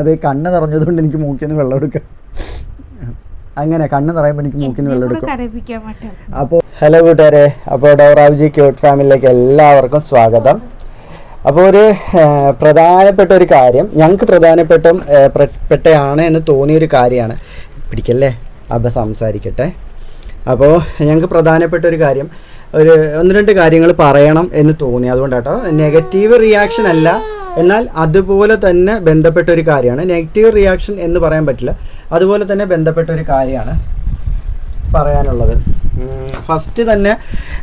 അത് കണ്ണ് നിറഞ്ഞതുകൊണ്ട് എനിക്ക് മൂക്കിൽ നിന്ന് വെള്ളം എടുക്കാം. അങ്ങനെ കണ്ണ് നിറയുമ്പോൾ എനിക്ക് മൂക്കിൽ നിന്ന് വെള്ളം എടുക്കും. അപ്പോൾ ഹലോ കൂട്ടുകാരെ, അപ്പോൾ ഡോറാവിജി ക്യൂട്ട് ഫാമിലിയിലേക്ക് എല്ലാവർക്കും സ്വാഗതം. അപ്പോൾ ഒരു പ്രധാനപ്പെട്ട ഒരു കാര്യം, ഞങ്ങൾക്ക് പ്രധാനപ്പെട്ടയാണ് എന്ന് തോന്നിയൊരു കാര്യമാണ്. പിടിക്കല്ലേ, അപ്പോൾ സംസാരിക്കട്ടെ. അപ്പോൾ ഞങ്ങൾക്ക് പ്രധാനപ്പെട്ട ഒരു കാര്യം, ഒരു 1-2 കാര്യങ്ങൾ പറയണം എന്ന് തോന്നി. അതുകൊണ്ടാട്ടോ, നെഗറ്റീവ് റിയാക്ഷൻ അല്ല, എന്നാൽ അതുപോലെ തന്നെ ബന്ധപ്പെട്ട ഒരു കാര്യമാണ്. നെഗറ്റീവ് റിയാക്ഷൻ എന്ന് പറയാൻ പറ്റില്ല, അതുപോലെ തന്നെ ബന്ധപ്പെട്ട ഒരു കാര്യമാണ് പറയാനുള്ളത്. ഫസ്റ്റ് തന്നെ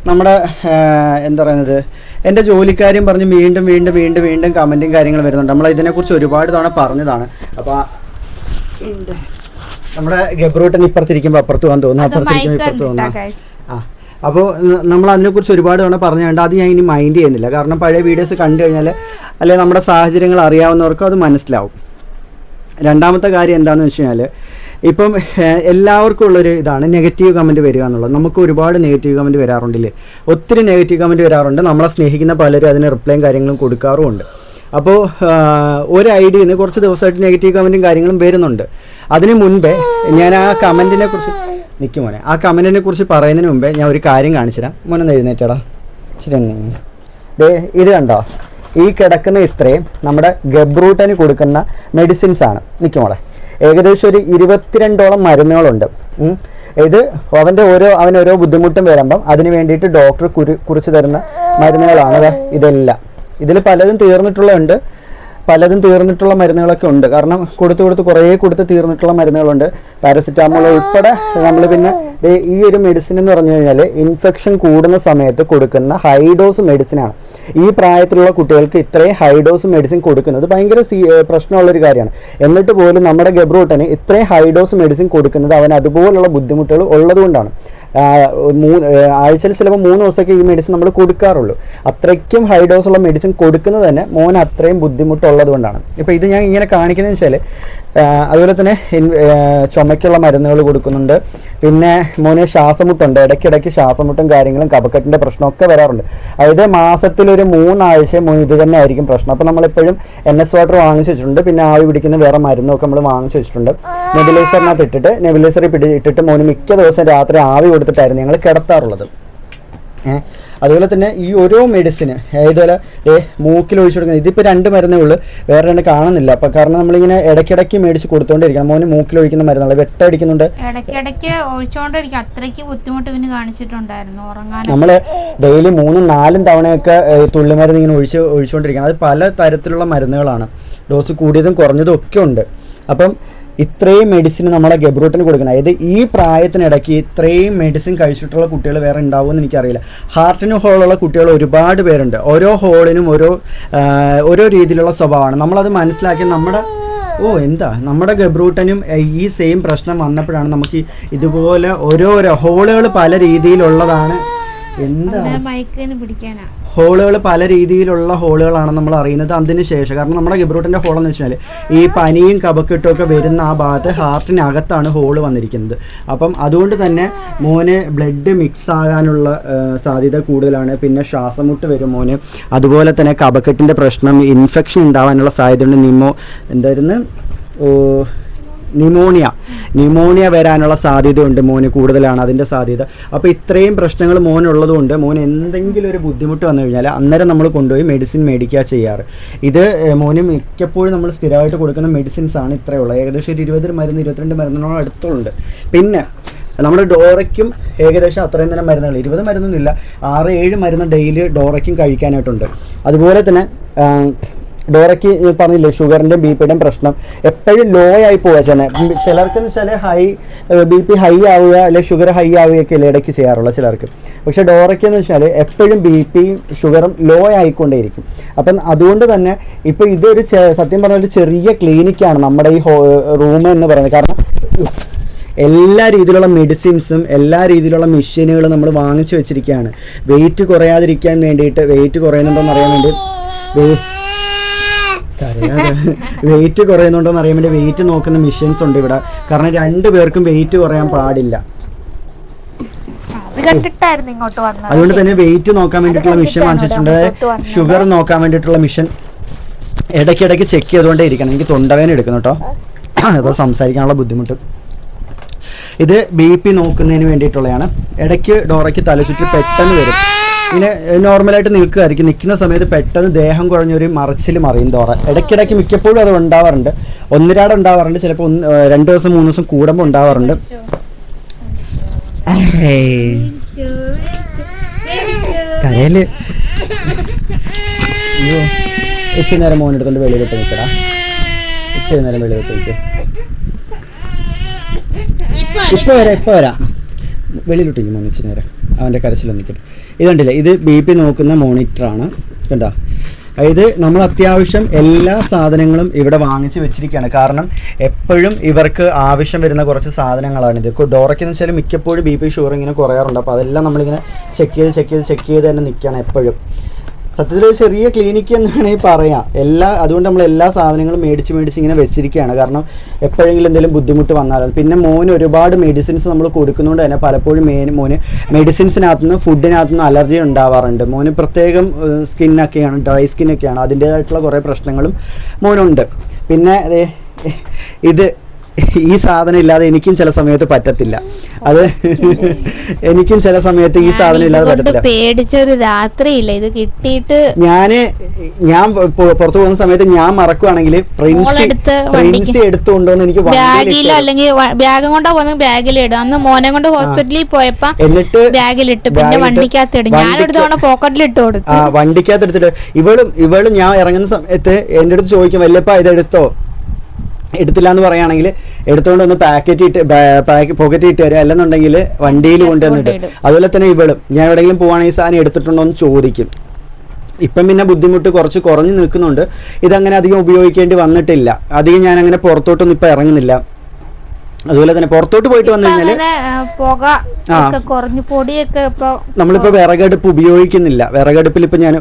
നമ്മുടെ എന്താ പറയുന്നത്, എൻ്റെ ജോലിക്കാര്യം പറഞ്ഞ് വീണ്ടും വീണ്ടും വീണ്ടും വീണ്ടും കമൻറ്റും കാര്യങ്ങൾ വരുന്നുണ്ട്. നമ്മൾ ഇതിനെക്കുറിച്ച് ഒരുപാട് തവണ പറഞ്ഞതാണ്. അപ്പോൾ നമ്മുടെ ഗബ്രൂട്ടൻ ഇപ്പുറത്തിരിക്കുമ്പോൾ അപ്പുറത്ത് പോകാൻ തോന്നുന്നു, അപ്പുറത്തിരിക്കുമ്പോൾ ഇപ്പുറത്ത് തോന്നുന്നു. അപ്പോൾ നമ്മൾ അതിനെക്കുറിച്ച് ഒരുപാട് തവണ പറഞ്ഞുകൊണ്ട് അത് ഞാൻ ഇനി മൈൻഡ് ചെയ്യുന്നില്ല. കാരണം പഴയ വീഡിയോസ് കണ്ടു കഴിഞ്ഞാൽ അല്ലെങ്കിൽ നമ്മുടെ സാഹചര്യങ്ങൾ അറിയാവുന്നവർക്കും അത് മനസ്സിലാവും. രണ്ടാമത്തെ കാര്യം എന്താണെന്ന് വെച്ച് കഴിഞ്ഞാൽ, ഇപ്പം എല്ലാവർക്കും ഉള്ളൊരു ഇതാണ് നെഗറ്റീവ് കമൻറ്റ് വരിക എന്നുള്ളത്. നമുക്ക് ഒരുപാട് നെഗറ്റീവ് കമൻറ്റ് വരാറുണ്ടല്ലേ, ഒത്തിരി നെഗറ്റീവ് കമൻറ്റ് വരാറുണ്ട്. നമ്മളെ സ്നേഹിക്കുന്ന പലരും അതിന് റിപ്ലൈയും കാര്യങ്ങളും കൊടുക്കാറുമുണ്ട്. അപ്പോൾ ഒരു ഐഡിയയിൽ നിന്ന് കുറച്ച് ദിവസമായിട്ട് നെഗറ്റീവ് കമൻറ്റും കാര്യങ്ങളും വരുന്നുണ്ട്. അതിന് മുൻപേ ഞാൻ ആ കമൻറ്റിനെ കുറിച്ച് നിൽക്കും മോനെ, ആ കമൻറ്റിനെ കുറിച്ച് പറയുന്നതിന് മുമ്പേ ഞാൻ ഒരു കാര്യം കാണിച്ചു തരാം. മോനെ എഴുന്നേറ്റടാ, ശരി. ഇത് കണ്ടോ, ഈ കിടക്കുന്ന ഇത്രയും നമ്മുടെ ഗബ്രൂട്ടന് കൊടുക്കുന്ന മെഡിസിൻസ് ആണ്. നിൽക്കും മോളെ, ഏകദേശം ഒരു 22ഓളം മരുന്നുകളുണ്ട്. ഇത് അവന് ഓരോ ബുദ്ധിമുട്ടും വരുമ്പം അതിന് വേണ്ടിയിട്ട് ഡോക്ടർ കുറിച്ച് തരുന്ന മരുന്നുകളാണ് ഇതെല്ലാം. ഇതിൽ പലതും തീർന്നിട്ടുള്ളതുണ്ട്, പലതും തീർന്നിട്ടുള്ള മരുന്നുകളൊക്കെ ഉണ്ട്. കാരണം കുറേ കൊടുത്ത് തീർന്നിട്ടുള്ള മരുന്നുകളുണ്ട്. പാരസിറ്റാമോൾ ഉൾപ്പെടെ. നമ്മൾ പിന്നെ ഈ ഒരു മെഡിസിൻ എന്ന് പറഞ്ഞു കഴിഞ്ഞാൽ ഇൻഫെക്ഷൻ കൂടുന്ന സമയത്ത് കൊടുക്കുന്ന ഹൈ ഡോസ് മെഡിസിനാണ്. ഈ പ്രായത്തിലുള്ള കുട്ടികൾക്ക് ഇത്രയും ഹൈ ഡോസ് മെഡിസിൻ കൊടുക്കുന്നത് ഭയങ്കര പ്രശ്നമുള്ളൊരു കാര്യമാണ്. എന്നിട്ട് പോലും നമ്മുടെ ഗബ്രൂട്ടന് ഇത്രയും ഹൈ ഡോസ് മെഡിസിൻ കൊടുക്കുന്നത് അവന് അതുപോലുള്ള ബുദ്ധിമുട്ടുകൾ ഉള്ളതുകൊണ്ടാണ്. ആഴ്ചയിൽ ചിലപ്പോൾ 3 ദിവസമൊക്കെ ഈ മെഡിസിൻ നമ്മൾ കൊടുക്കാറുള്ളൂ. അത്രയ്ക്കും ഹൈ ഡോസുള്ള മെഡിസിൻ കൊടുക്കുന്നത് തന്നെ മോന് അത്രയും ബുദ്ധിമുട്ടുള്ളത് കൊണ്ടാണ്. ഇപ്പോൾ ഇത് ഞാൻ ഇങ്ങനെ കാണിക്കുന്നതെന്ന് വെച്ചാൽ, അതുപോലെ തന്നെ ചുമയ്ക്കുള്ള മരുന്നുകൾ കൊടുക്കുന്നുണ്ട്. പിന്നെ മോന് ശ്വാസമുട്ടുണ്ട്, ഇടയ്ക്കിടയ്ക്ക് ശ്വാസമുട്ടും കാര്യങ്ങളും കഫക്കെട്ടിൻ്റെ പ്രശ്നമൊക്കെ വരാറുണ്ട്. അതായത് മാസത്തിലൊരു 3 ആഴ്ച മോന് ഇത് തന്നെ ആയിരിക്കും പ്രശ്നം. അപ്പോൾ നമ്മളിപ്പോഴും NS വാട്ടർ വാങ്ങിച്ചു വെച്ചിട്ടുണ്ട്. പിന്നെ ആവി പിടിക്കുന്ന വേറെ മരുന്നൊക്കെ നമ്മൾ വാങ്ങിച്ചു വെച്ചിട്ടുണ്ട്. നെബുലൈസറിനകത്ത് ഇട്ടിട്ട് മോന് മിക്ക ദിവസം രാത്രി ആവി കൊടുത്തിട്ടായിരുന്നു ഞങ്ങൾ കിടത്താറുള്ളത്. അതുപോലെ തന്നെ ഈ ഓരോ മെഡിസിന് ഇതുപോലെ മൂക്കിൽ ഒഴിച്ചു കൊടുക്കുന്നത്, ഇതിപ്പോൾ 2 മരുന്നേ ഉള്ളൂ, വേറെ 2 കാണുന്നില്ല. അപ്പം കാരണം നമ്മളിങ്ങനെ ഇടയ്ക്കിടയ്ക്ക് മേടിച്ച് കൊടുത്തോണ്ടിരിക്കണം. മോന് മൂക്കിൽ ഒഴിക്കുന്ന മരുന്നുകൾ വെട്ടടിക്കുന്നുണ്ട്, നമ്മൾ ഡെയിലി 3-4 തവണയൊക്കെ തുള്ളിമരുന്ന് ഇങ്ങനെ ഒഴിച്ചുകൊണ്ടിരിക്കണം. അത് പല തരത്തിലുള്ള മരുന്നുകളാണ്, ഡോസ് കൂടിയതും കുറഞ്ഞതും ഒക്കെ ഉണ്ട്. അപ്പം ഇത്രയും മെഡിസിൻ നമ്മളെ ഗബ്രൂട്ടന് കൊടുക്കണം. അതായത് ഈ പ്രായത്തിനിടയ്ക്ക് ഇത്രയും മെഡിസിൻ കഴിച്ചിട്ടുള്ള കുട്ടികൾ വേറെ ഉണ്ടാവുമെന്ന് എനിക്കറിയില്ല. ഹാർട്ടിന് ഹോളുള്ള കുട്ടികൾ ഒരുപാട് പേരുണ്ട്. ഓരോ ഹോളിനും ഓരോ രീതിയിലുള്ള സ്വഭാവമാണ്. നമ്മളത് മനസ്സിലാക്കി നമ്മുടെ ഗബ്രൂട്ടനും ഈ സെയിം പ്രശ്നം വന്നപ്പോഴാണ് നമുക്ക് ഇതുപോലെ ഓരോരോ ഹോളുകൾ പല രീതിയിലുള്ളതാണ്. ഹോളുകൾ പല രീതിയിലുള്ള ഹോളുകളാണ് നമ്മൾ അറിയുന്നത് അതിന് ശേഷം. കാരണം നമ്മുടെ ഗബ്രൂട്ടൻ്റെ ഹോളെന്ന് വെച്ചാൽ ഈ പനിയും കഫക്കെട്ടും ഒക്കെ വരുന്ന ആ ഭാഗത്ത് ഹാർട്ടിനകത്താണ് ഹോള് വന്നിരിക്കുന്നത്. അപ്പം അതുകൊണ്ട് തന്നെ മോന് ബ്ലഡ് മിക്സ് ആകാനുള്ള സാധ്യത കൂടുതലാണ്. പിന്നെ ശ്വാസമുട്ട് വരും മോന്. അതുപോലെ തന്നെ കഫക്കെട്ടിൻ്റെ പ്രശ്നം, ഇൻഫെക്ഷൻ ഉണ്ടാവാനുള്ള സാധ്യതയുണ്ട്. ന്യൂമോണിയ വരാനുള്ള സാധ്യതയുണ്ട് മോന്, കൂടുതലാണ് അതിൻ്റെ സാധ്യത. അപ്പോൾ ഇത്രയും പ്രശ്നങ്ങൾ മോനുള്ളതുകൊണ്ട് മോന് എന്തെങ്കിലും ഒരു ബുദ്ധിമുട്ട് വന്നു കഴിഞ്ഞാൽ അന്നേരം നമ്മൾ കൊണ്ടുപോയി മെഡിസിൻ മേടിക്കുക ചെയ്യാറ്. ഇത് മോന് മിക്കപ്പോഴും നമ്മൾ സ്ഥിരമായിട്ട് കൊടുക്കുന്ന മെഡിസിൻസാണ് ഇത്രയുള്ളത്. ഏകദേശം ഒരു 22 മരുന്നിനോട് അടുത്തുണ്ട്. പിന്നെ നമ്മുടെ ഡോറയ്ക്കും ഏകദേശം അത്രയും തന്നെ മരുന്നുകൾ, 20 മരുന്നൊന്നുമില്ല, 6-7 മരുന്ന് ഡെയിലി ഡോറയ്ക്കും കഴിക്കാനായിട്ടുണ്ട്. അതുപോലെ തന്നെ ഡോറയ്ക്ക് പറഞ്ഞില്ലേ, ഷുഗറിൻ്റെ BP-യുടെയും പ്രശ്നം എപ്പോഴും ലോ ആയി പോവുക. ചിലർക്ക് എന്ന് വെച്ചാൽ BP ഹൈ ആവുക അല്ലെങ്കിൽ ഷുഗർ ഹൈ ആവുകയൊക്കെ അല്ലേ ഇടയ്ക്ക് ചെയ്യാറുള്ള ചിലർക്ക്. പക്ഷേ ഡോറയ്ക്ക് എന്ന് വെച്ചാൽ എപ്പോഴും BP-യും ഷുഗറും ലോ ആയിക്കൊണ്ടേയിരിക്കും. അപ്പം അതുകൊണ്ട് തന്നെ ഇപ്പോൾ ഇതൊരു സത്യം പറഞ്ഞ ഒരു ചെറിയ ക്ലിനിക്കാണ് നമ്മുടെ ഈ റൂം എന്ന് പറയുന്നത്. കാരണം എല്ലാ രീതിയിലുള്ള മെഡിസിൻസും എല്ലാ രീതിയിലുള്ള മെഷീനുകളും നമ്മൾ വാങ്ങിച്ചു വെച്ചിരിക്കുകയാണ്. വെയിറ്റ് കുറയാതിരിക്കാൻ വേണ്ടിയിട്ട്, വെയിറ്റ് കുറയുന്നുണ്ടോയെന്ന് അറിയാൻ വേണ്ടി, വെയിറ്റ് കുറയുന്നുണ്ടോയെന്ന് അറിയാൻ വേണ്ടി വെയിറ്റ് നോക്കുന്ന മെഷീൻസ് ഉണ്ട് ഇവിടെ. കാരണം 2 പേർക്കും വെയിറ്റ് കുറയാൻ പാടില്ല. അതുകൊണ്ട് തന്നെ വെയിറ്റ് നോക്കാൻ വേണ്ടിയിട്ടുള്ള മെഷീൻ വാങ്ങിച്ചിട്ടുണ്ട്. ഷുഗർ നോക്കാൻ വേണ്ടിയിട്ടുള്ള മെഷീൻ ഇടയ്ക്കിടയ്ക്ക് ചെക്ക് ചെയ്തുകൊണ്ടേ ഇരിക്കണം. എനിക്ക് തൊണ്ടവേദന എടുക്കുന്നു കേട്ടോ, അത് സംസാരിക്കാനുള്ള ബുദ്ധിമുട്ട്. ഇത് BP നോക്കുന്നതിന് വേണ്ടിയിട്ടുള്ളതാണ്. ഇടയ്ക്ക് ഡോറയ്ക്ക് തലചുറ്റി പെട്ടെന്ന് വരും. ഇങ്ങനെ നോർമലായിട്ട് നിൽക്കുമായിരിക്കും, നിൽക്കുന്ന സമയത്ത് പെട്ടെന്ന് ദേഹം കുഴഞ്ഞൊരു മറിച്ചിൽ മറിയും ഡോറ. ഇടയ്ക്കിടയ്ക്ക് മിക്കപ്പോഴും അത് ഉണ്ടാവാറുണ്ട്, ഒന്നിരാട് ഉണ്ടാവാറുണ്ട്, ചിലപ്പോൾ 2 ദിവസം 3 ദിവസം കൂടുമ്പോൾ ഉണ്ടാവാറുണ്ട്. കരയില് ഇച്ചിരി നേരം മോനെടുത്തോണ്ട് വെളിയിലിട്ട് നിൽക്കടാ, ഇച്ചിരി നേരം വെളിയിലിട്ട് നിൽക്കുക. ഇപ്പൊ വരാം വെളിയിലിട്ടിരിക്കും മോൻ ഇച്ചിരി നേരം, അവൻ്റെ കരച്ചിലൊന്നും നിൽക്കട്ടെ. ഇത് കണ്ടില്ലേ, ഇത് BP നോക്കുന്ന മോണിറ്ററാണ് കണ്ടോ. ഇത് നമ്മൾ അത്യാവശ്യം എല്ലാ സാധനങ്ങളും ഇവിടെ വാങ്ങിച്ച് വെച്ചിരിക്കുകയാണ്. കാരണം എപ്പോഴും ഇവർക്ക് ആവശ്യം വരുന്ന കുറച്ച് സാധനങ്ങളാണിത്. ഡോറയ്ക്കെന്ന് വെച്ചാൽ മിക്കപ്പോഴും BP ഷുഗർ ഇങ്ങനെ കുറയാറുണ്ട്. അപ്പോൾ അതെല്ലാം നമ്മളിങ്ങനെ ചെക്ക് ചെയ്ത് തന്നെ നിൽക്കുകയാണ് എപ്പോഴും. സത്യത്തിൽ ഒരു ചെറിയ ക്ലിനിക്ക് എന്ന് വേണമെങ്കിൽ പറയാം. അതുകൊണ്ട് നമ്മൾ എല്ലാ സാധനങ്ങളും മേടിച്ച് ഇങ്ങനെ വെച്ചിരിക്കുകയാണ്. കാരണം എപ്പോഴെങ്കിലും എന്തെങ്കിലും ബുദ്ധിമുട്ട് വന്നാലും. പിന്നെ മോന് ഒരുപാട് മെഡിസിൻസ് നമ്മൾ കൊടുക്കുന്നതുകൊണ്ട് തന്നെ പലപ്പോഴും മോന് മെഡിസിൻസിനകത്തുനിന്ന് ഫുഡിനകത്തുനിന്ന് അലർജി ഉണ്ടാവാറുണ്ട്. മോന് പ്രത്യേകം സ്കിന്നൊക്കെയാണ്, ഡ്രൈ സ്കിന്നൊക്കെയാണ്, അതിൻ്റേതായിട്ടുള്ള കുറേ പ്രശ്നങ്ങളും മോനുണ്ട്. പിന്നെ ഇത് ഈ സാധനം ഇല്ലാതെ എനിക്കും ചില സമയത്ത് പറ്റത്തില്ല. അത് എനിക്കും ചില സമയത്ത് ഈ സാധനം ഇല്ലാതെ പറ്റത്തില്ല. പേടിച്ചൊരു രാത്രിയില്ല ഇത് കിട്ടിയിട്ട്. ഞാൻ പുറത്തു പോകുന്ന സമയത്ത് ഞാൻ മറക്കുവാണെങ്കിൽ പ്രിൻസി എടുത്തുകൊണ്ടോന്ന് എനിക്ക് ബാഗിലോ അല്ലെങ്കിൽ ബാഗും കൊണ്ടോ പോകുന്ന ബാഗിലിടും. അന്ന് മോനെ കൊണ്ട് ഹോസ്പിറ്റലിൽ പോയപ്പോ എന്നിട്ട് ബാഗിലിട്ട് പിന്നെ വണ്ടിക്കകത്തിടും. ഞാനൊരു തവണ പോക്കറ്റിലിട്ട് കൊടുത്തു. വണ്ടിക്കകത്ത് എടുത്തിട്ട് ഇവളും ഞാൻ ഇറങ്ങുന്ന സമയത്ത് എൻ്റെ അടുത്ത് ചോദിക്കും, വല്ലപ്പാ ഇത് എടുത്തില്ല എന്ന് പറയുകയാണെങ്കിൽ എടുത്തുകൊണ്ട് ഒന്ന് പോക്കറ്റ് ഇട്ട് തരും, അല്ലെന്നുണ്ടെങ്കിൽ വണ്ടിയിൽ കൊണ്ടുവന്നിട്ട്. അതുപോലെ തന്നെ ഇവളും ഞാൻ എവിടെയെങ്കിലും പോവുകയാണെങ്കിൽ സാധനം എടുത്തിട്ടുണ്ടോ എന്ന് ചോദിക്കും. ഇപ്പം പിന്നെ ബുദ്ധിമുട്ട് കുറച്ച് കുറഞ്ഞു നിൽക്കുന്നുണ്ട്. ഇതങ്ങനെ അധികം ഉപയോഗിക്കേണ്ടി വന്നിട്ടില്ല. അധികം ഞാൻ അങ്ങനെ പുറത്തോട്ടൊന്നും ഇപ്പം ഇറങ്ങുന്നില്ല. അതുപോലെ തന്നെ പുറത്തോട്ട് പോയിട്ട് വന്നു കഴിഞ്ഞാൽ നമ്മളിപ്പോൾ വിറകടുപ്പ് ഉപയോഗിക്കുന്നില്ല. വിറകടുപ്പിൽ ഇപ്പം ഞാൻ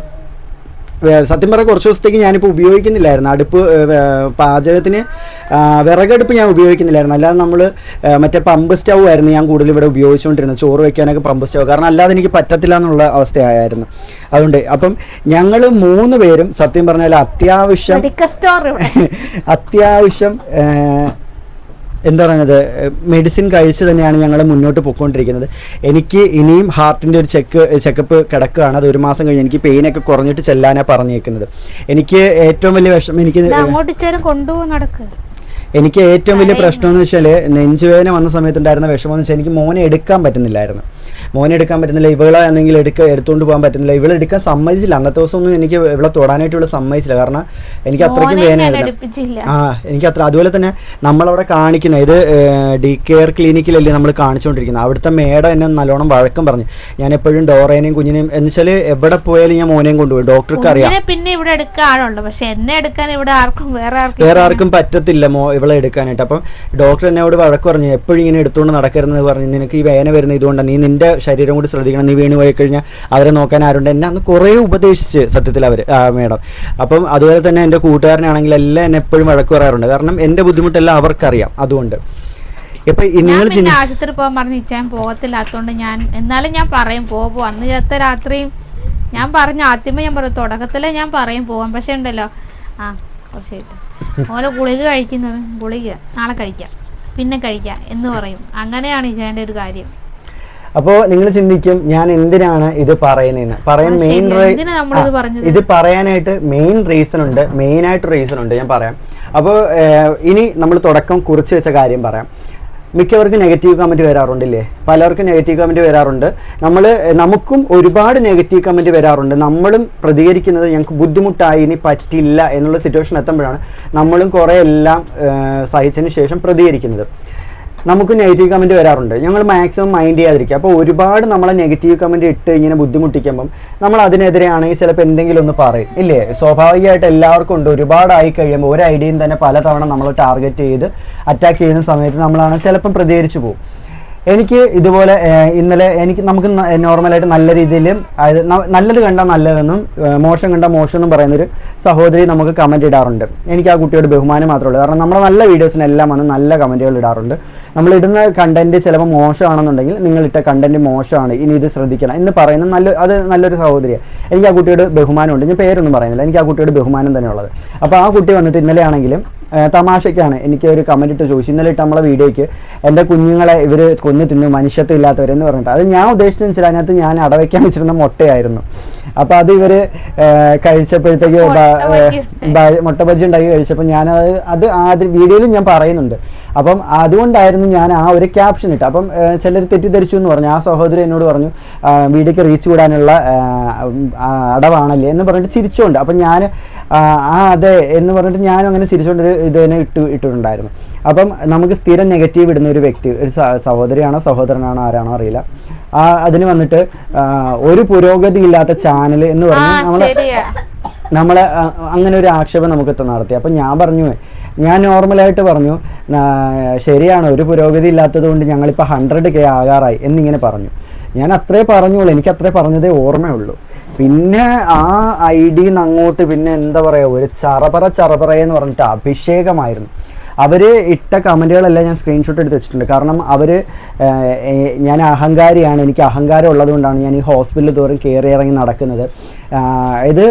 സത്യം പറഞ്ഞാൽ കുറച്ച് ദിവസത്തേക്ക് ഞാനിപ്പോൾ ഉപയോഗിക്കുന്നില്ലായിരുന്നു. പാചകത്തിന് വിറകടുപ്പ് ഞാൻ ഉപയോഗിക്കുന്നില്ലായിരുന്നു. അല്ലാതെ നമ്മൾ മറ്റേ പമ്പ് സ്റ്റൗ ആയിരുന്നു ഞാൻ കൂടുതൽ ഇവിടെ ഉപയോഗിച്ചുകൊണ്ടിരുന്നത്. ചോറ് വയ്ക്കാനൊക്കെ പമ്പ് സ്റ്റൗ, കാരണം അല്ലാതെ എനിക്ക് പറ്റത്തില്ല എന്നുള്ള അവസ്ഥയായിരുന്നു. അതുകൊണ്ട് അപ്പം ഞങ്ങൾ 3 പേരും സത്യം പറഞ്ഞാൽ അത്യാവശ്യം എന്താ പറയുന്നത് മെഡിസിൻ കഴിച്ച് തന്നെയാണ് ഞങ്ങൾ മുന്നോട്ട് പോയിക്കൊണ്ടിരിക്കുന്നത്. എനിക്ക് ഇനിയും ഹാർട്ടിൻ്റെ ഒരു ചെക്കപ്പ് കിടക്കുകയാണ്. അത് 1 മാസം കഴിഞ്ഞ് എനിക്ക് പെയിനൊക്കെ കുറഞ്ഞിട്ട് ചെല്ലാനാണ് പറഞ്ഞേക്കുന്നത്. എനിക്ക് ഏറ്റവും വലിയ വിഷമം എനിക്ക് ഏറ്റവും വലിയ പ്രശ്നം എന്ന് വെച്ചാൽ നെഞ്ചുവേദന വന്ന സമയത്തുണ്ടായിരുന്ന വിഷമം എന്ന് വെച്ചാൽ എനിക്ക് മോനെ എടുക്കാൻ പറ്റുന്നില്ല. ഇവളെ എന്തെങ്കിലും എടുത്തുകൊണ്ട് പോകാൻ പറ്റുന്നില്ല. ഇവളെ എടുക്കാൻ സമ്മതിച്ചില്ല. അന്നത്തെ ദിവസം ഒന്നും എനിക്ക് ഇവളെ തൊടാനായിട്ട് ഇവളെ സമ്മതിച്ചില്ല. കാരണം എനിക്ക് അത്രയ്ക്കും വേദനയായിരുന്നു. എനിക്ക് അത്ര. അതുപോലെ തന്നെ നമ്മളവിടെ കാണിക്കുന്ന ഇത് DKR ക്ലിനിക്കിലല്ലേ നമ്മൾ കാണിച്ചുകൊണ്ടിരിക്കുന്നത്. അവിടുത്തെ മേഡം എന്നെ നല്ലോണം വഴക്കം പറഞ്ഞു. ഞാൻ എപ്പോഴും ഡോറേനെയും കുഞ്ഞിനെയും എന്ന് വെച്ചാൽ എവിടെ പോയാലും ഞാൻ മോനെയും കൊണ്ടുപോയി. ഡോക്ടർക്ക് അറിയാം പിന്നെ ഇവിടെ എടുക്കാറുണ്ട്, പക്ഷെ എന്നെ എടുക്കാൻ ഇവിടെ വേറെ ആർക്കും പറ്റത്തില്ല ഇവളെ എടുക്കാനായിട്ട്. അപ്പം ഡോക്ടർ എന്നോട് വഴക്ക് പറഞ്ഞു, എപ്പോഴും ഇങ്ങനെ എടുത്തുകൊണ്ട് നടക്കരുതെന്ന് പറഞ്ഞു. നിനക്ക് ഈ വേദന വരുന്ന ഇതുകൊണ്ടാണ്, നീ നിന്റെ ശരീരം കൂടി ശ്രദ്ധിക്കണം, നീ വീണ് പോയി കഴിഞ്ഞാൽ അവരെ നോക്കാൻ ആരുണ്ട്. എന്നെ അന്ന് കുറേ ഉപദേശിച്ച് സത്യത്തിൽ മേഡം. അപ്പം അതുപോലെ തന്നെ എൻ്റെ കൂട്ടുകാരനാണെങ്കിൽ എല്ലാം എന്നെ എപ്പോഴും വഴക്ക് പറയാറുണ്ട്. കാരണം എൻ്റെ ബുദ്ധിമുട്ടെല്ലാം അവർക്കറിയാം. അതുകൊണ്ട് ഇപ്പൊ നിങ്ങൾ ആശുപത്രി പോകാൻ പറഞ്ഞ് ഇച്ചാൻ പോകത്തില്ലാത്തോണ്ട് എന്നാലും ഞാൻ പറയും പോകും. അന്ന് ചേർത്ത രാത്രിയും ഞാൻ പറഞ്ഞു, ആദ്യമേ ഞാൻ പറയും, തുടക്കത്തിലെ ഞാൻ പറയും പോവാൻ. പക്ഷെ ഉണ്ടല്ലോ കുറച്ചായിട്ട് ഓരോ ഗുളിക കഴിക്കുന്നത്, ഗുളിക നാളെ കഴിക്കാം പിന്നെ കഴിക്കാം എന്ന് പറയും. അങ്ങനെയാണ് ഇച്ചാൻ്റെ ഒരു കാര്യം. അപ്പോൾ നിങ്ങൾ ചിന്തിക്കും ഞാൻ എന്തിനാണ് ഇത് പറയുന്നതെന്ന്. ഇത് പറയാനായിട്ട് മെയിൻ റീസൺ ഉണ്ട്. ഞാൻ പറയാം. അപ്പോൾ ഇനി നമ്മൾ തുടക്കം കുറിച്ച് വെച്ച കാര്യം പറയാം. മിക്കവർക്കും നെഗറ്റീവ് കമൻറ്റ് വരാറുണ്ടല്ലേ? പലർക്കും നെഗറ്റീവ് കമൻറ്റ് വരാറുണ്ട്. നമുക്കും ഒരുപാട് നെഗറ്റീവ് കമൻറ്റ് വരാറുണ്ട്. നമ്മളും പ്രതികരിക്കുന്നത് ഞങ്ങൾക്ക് ബുദ്ധിമുട്ടായി, ഇനി പറ്റില്ല എന്നുള്ള സിറ്റുവേഷൻ എത്തുമ്പോഴാണ് നമ്മളും കുറേ എല്ലാം സഹിച്ചതിന് ശേഷം പ്രതികരിക്കുന്നത്. നമുക്ക് നെഗറ്റീവ് കമൻറ്റ് വരാറുണ്ട്. ഞങ്ങൾ മാക്സിമം മൈൻഡ് ചെയ്യാതിരിക്കുക. അപ്പോൾ ഒരുപാട് നമ്മളെ നെഗറ്റീവ് കമൻറ്റ് ഇട്ട് ഇങ്ങനെ ബുദ്ധിമുട്ടിക്കുമ്പം നമ്മൾ അതിനെതിരെ ആണെങ്കിൽ ചിലപ്പോൾ എന്തെങ്കിലും ഒന്ന് പറയും ഇല്ലേ? സ്വാഭാവികമായിട്ട് എല്ലാവർക്കും ഉണ്ട്. ഒരുപാടായി കഴിയുമ്പോൾ ഒരു ഐഡിയയും തന്നെ പലതവണ നമ്മൾ ടാർഗറ്റ് ചെയ്ത് അറ്റാക്ക് ചെയ്യുന്ന സമയത്ത് നമ്മളാണ് ചിലപ്പം പ്രതികരിച്ചു പോകും. എനിക്ക് ഇതുപോലെ ഇന്നലെ നമുക്ക് നോർമലായിട്ട് നല്ല രീതിയിലും അതായത് നല്ലത് കണ്ടാൽ നല്ലതെന്നും മോശം കണ്ടാൽ മോശം എന്നും പറയുന്നൊരു സഹോദരി നമുക്ക് കമൻറ്റ് ഇടാറുണ്ട്. എനിക്ക് ആ കുട്ടിയോട് ബഹുമാനം മാത്രമേ ഉള്ളൂ. കാരണം നമ്മുടെ നല്ല വീഡിയോസിനെല്ലാം വന്ന് നല്ല കമൻറ്റുകൾ ഇടാറുണ്ട്. നമ്മളിടുന്ന കണ്ടൻറ്റ് ചിലപ്പോൾ മോശമാണെന്നുണ്ടെങ്കിൽ നിങ്ങളിട്ട കണ്ടൻറ്റ് മോശമാണ്, ഇനി ഇത് ശ്രദ്ധിക്കണം എന്ന് പറയുന്ന അത് നല്ലൊരു സഹോദരിയാണ്. എനിക്ക് ആ കുട്ടിയോട് ബഹുമാനമുണ്ട്. ഞാൻ പേരൊന്നും പറയുന്നില്ല, എനിക്ക് ആ കുട്ടിയോട് ബഹുമാനം തന്നെ ഉള്ളത്. അപ്പോൾ ആ കുട്ടി വന്നിട്ട് ഇന്നലെ ആണെങ്കിലും തമാശയ്ക്കാണ് എനിക്ക് ഒരു കമൻറ്റ് ഇട്ട് ചോദിച്ചു, ഇന്നലെ ഇട്ട് നമ്മളെ വീഡിയോയ്ക്ക് എൻ്റെ കുഞ്ഞുങ്ങളെ ഇവർ കൊന്നു തിന്നു മനുഷ്യത്വം ഇല്ലാത്തവരെന്ന് പറഞ്ഞിട്ട്. അത് ഞാൻ ഉദ്ദേശിച്ചെന്ന് വെച്ചാൽ അതിനകത്ത് ഞാൻ അടവയ്ക്കാൻ വെച്ചിരുന്ന മുട്ടയായിരുന്നു. അപ്പോൾ അത് ഇവർ കഴിച്ചപ്പോഴത്തേക്ക് മുട്ട ബജ്ജി ഉണ്ടാക്കി കഴിച്ചപ്പോൾ അത് ആദ്യം വീഡിയോയിലും ഞാൻ പറയുന്നുണ്ട്. അപ്പം അതുകൊണ്ടായിരുന്നു ഞാൻ ആ ഒരു ക്യാപ്ഷൻ ഇട്ട്. അപ്പം ചിലർ തെറ്റിദ്ധരിച്ചു എന്ന് പറഞ്ഞു. ആ സഹോദരി എന്നോട് പറഞ്ഞു വീഡിയോക്ക് റീച്ച് കൂടാനുള്ള അടവാണല്ലേ എന്ന് പറഞ്ഞിട്ട് ചിരിച്ചുകൊണ്ട്. അപ്പം ഞാൻ അതെ എന്ന് പറഞ്ഞിട്ട് ഞാനും അങ്ങനെ ചിരിച്ചുകൊണ്ട് ഇത് തന്നെ ഇട്ടിട്ടുണ്ടായിരുന്നു. അപ്പം നമുക്ക് സ്ഥിരം നെഗറ്റീവ് ഇടുന്ന ഒരു വ്യക്തി, ഒരു സഹോദരിയാണോ സഹോദരനാണോ ആരാണോ അറിയില്ല, അതിന് വന്നിട്ട് ഒരു പുരോഗതി ഇല്ലാത്ത ചാനൽ എന്ന് പറഞ്ഞ് നമ്മളെ അങ്ങനെ ഒരു ആക്ഷേപം നമുക്ക് നടത്തി. അപ്പം ഞാൻ നോർമലായിട്ട് പറഞ്ഞു, ശരിയാണ്, ഒരു പുരോഗതി ഇല്ലാത്തത് കൊണ്ട് ഞങ്ങളിപ്പോൾ 100K ആകാറായി എന്നിങ്ങനെ പറഞ്ഞു. ഞാൻ അത്രേ പറഞ്ഞുള്ളൂ, എനിക്ക് അത്രേ പറഞ്ഞതേ ഓർമ്മയുള്ളൂ. പിന്നെ ആ ഐഡിയിൽ നിന്ന് അങ്ങോട്ട് പിന്നെ എന്താ പറയുക, ഒരു ചറപറയെന്ന് പറഞ്ഞിട്ട് അഭിഷേകമായിരുന്നു. അവർ ഇട്ട കമൻറ്റുകളെല്ലാം ഞാൻ സ്ക്രീൻഷോട്ട് എടുത്ത് വെച്ചിട്ടുണ്ട്. കാരണം ഞാൻ അഹങ്കാരിയാണ്, എനിക്ക് അഹങ്കാരം ഉള്ളതുകൊണ്ടാണ് ഞാൻ ഈ ഹോസ്പിറ്റലിൽ തോറും കയറി ഇറങ്ങി നടക്കുന്നത്. ഇത്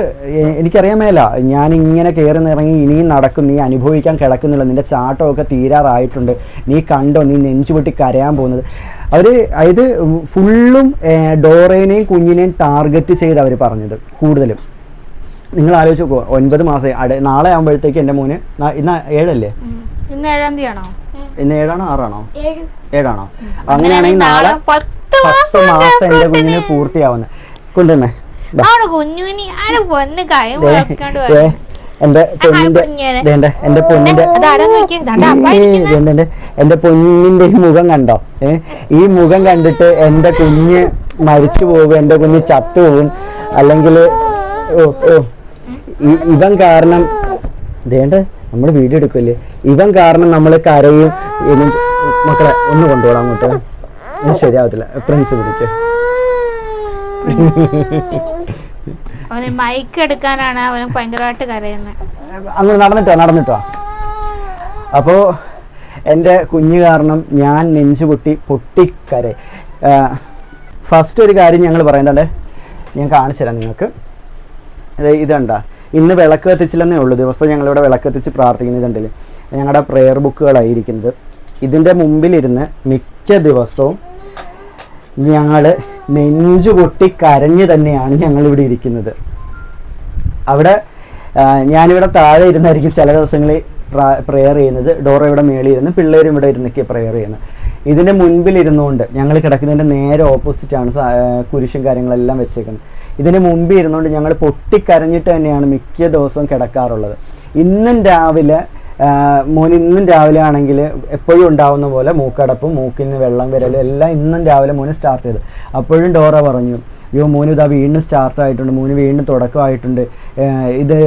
എനിക്കറിയാൻ മേല, ഞാൻ ഇങ്ങനെ കയറി ഇറങ്ങി ഇനിയും നടക്കും, നീ അനുഭവിക്കാൻ കിടക്കുന്നില്ല, നിൻ്റെ ചാട്ടമൊക്കെ തീരാറായിട്ടുണ്ട്, നീ കണ്ടോ, നീ നെഞ്ചുപൊട്ടി കരയാൻ പോകുന്നത്. ഇത് ഫുള്ളും ഡോറേനെയും കുഞ്ഞിനെയും ടാർഗറ്റ് ചെയ്ത് അവർ പറഞ്ഞത് കൂടുതലും. നിങ്ങൾ ആലോചിച്ച് നോക്കുമോ, 9 മാസം നാളെ ആകുമ്പോഴത്തേക്ക് എൻ്റെ മോന് ഇന്ന് 7 അല്ലേ, ഇന്ന് 7-ാം തീയതിയാണോ? ഇന്ന് 7ആണോ 6ആണോ? 7ആണോ? അങ്ങനെയാണെങ്കിൽ നാളെ 10 മാസം എൻ്റെ കുഞ്ഞിന് പൂർത്തിയാവുന്നത്. കൊണ്ടുവന്നേ എന്റെ പൊന്നിന്റെ ഈ മുഖം കണ്ടോ? ഈ മുഖം കണ്ടിട്ട് എന്റെ കുഞ്ഞ് മരിച്ചു പോകും, എന്റെ കുഞ്ഞ് ചത്തു പോകും, അല്ലെങ്കിൽ ഇവൻ കാരണം നമ്മൾ വീഡിയോ എടുക്കില്ലേ, ഇവൻ കാരണം നമ്മൾ കരയും. മക്കളെ ഒന്ന് കൊണ്ടുപോകാം അങ്ങോട്ട്, ശരിയാവത്തില്ല, പ്രിൻസ് പിടിക്ക്. അവന് മൈക്ക് എടുക്കാനാണ് അവന് ഭയങ്കരമായിട്ട് കരയുന്നത്. അങ്ങനെ നടന്നിട്ടോ. അപ്പോൾ എൻ്റെ കുഞ്ഞ് കാരണം ഞാൻ പൊട്ടിക്കര. ഫസ്റ്റ് ഒരു കാര്യം ഞങ്ങൾ പറയുന്നുണ്ട്, ഞാൻ കാണിച്ചു തരാം നിങ്ങൾക്ക്. ഇതുണ്ട, ഇന്ന് വിളക്ക് കത്തിച്ചില്ലെന്നേ ഉള്ളൂ, ദിവസം ഞങ്ങളിവിടെ വിളക്ക് കത്തിച്ച് പ്രാർത്ഥിക്കുന്നതുണ്ടല്ലേ, ഞങ്ങളുടെ പ്രെയർ ബുക്കുകളായിരിക്കുന്നത്. ഇതിൻ്റെ മുമ്പിലിരുന്ന് മിക്ക ദിവസവും ഞങ്ങൾ നെഞ്ചുപൊട്ടി കരഞ്ഞ് തന്നെയാണ് ഞങ്ങളിവിടെ ഇരിക്കുന്നത്. അവിടെ ഞാനിവിടെ താഴെ ഇരുന്നായിരിക്കും ചില ദിവസങ്ങളിൽ പ്രെയർ ചെയ്യുന്നത്, ഡോറ ഇവിടെ മേളിൽ ഇരുന്ന് പിള്ളേരും ഇവിടെ ഇരുന്നൊക്കെ പ്രെയർ ചെയ്യുന്നത്. ഇതിൻ്റെ മുൻപിലിരുന്നുകൊണ്ട് ഞങ്ങൾ കിടക്കുന്നതിൻ്റെ നേരെ ഓപ്പോസിറ്റാണ് കുരിശും കാര്യങ്ങളെല്ലാം വെച്ചേക്കുന്നത്. ഇതിന് മുമ്പിൽ ഇരുന്നുകൊണ്ട് ഞങ്ങൾ പൊട്ടിക്കരഞ്ഞിട്ട് തന്നെയാണ് മിക്ക ദിവസവും കിടക്കാറുള്ളത്. ഇന്നും രാവിലെ ആണെങ്കിൽ എപ്പോഴും ഉണ്ടാവുന്ന പോലെ മൂക്കടപ്പും മൂക്കിന് വെള്ളം വരലും എല്ലാം ഇന്നും രാവിലെ മോന് സ്റ്റാർട്ട് ചെയ്തു. അപ്പോഴും ഡോറ പറഞ്ഞു, അയ്യോ മോന് ഇതാ വീണ്ടും സ്റ്റാർട്ടായിട്ടുണ്ട്, മോന് വീണ്ടും തുടക്കമായിട്ടുണ്ട്, ഇത്